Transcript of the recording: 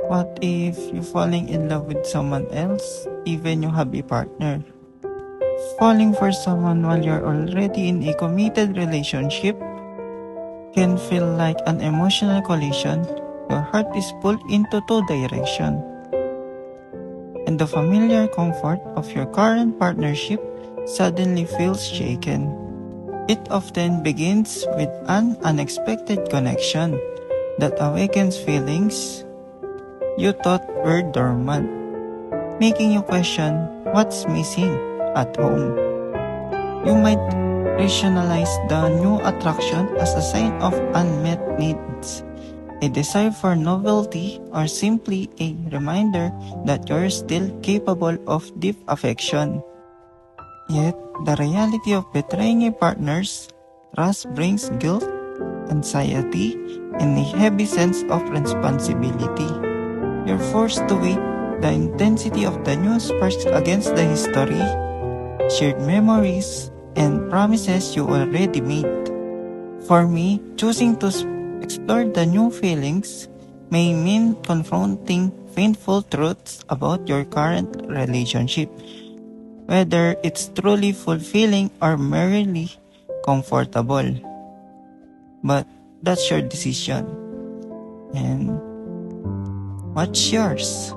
What if you're falling in love with someone else, even you have a partner? Falling for someone while you're already in a committed relationship can feel like an emotional collision. Your heart is pulled into two directions, and the familiar comfort of your current partnership suddenly feels shaken. It often begins with an unexpected connection that awakens feelings you thought were dormant, making you question what's missing at home. You might rationalize the new attraction as a sign of unmet needs, a desire for novelty, or simply a reminder that you're still capable of deep affection. Yet, the reality of betraying a partner's trust brings guilt, anxiety, and a heavy sense of responsibility. You're forced to weigh the intensity of the new sparks against the history, shared memories, and promises you already made. For me, choosing to explore the new feelings may mean confronting painful truths about your current relationship, whether it's truly fulfilling or merely comfortable. But that's your decision. And what's yours?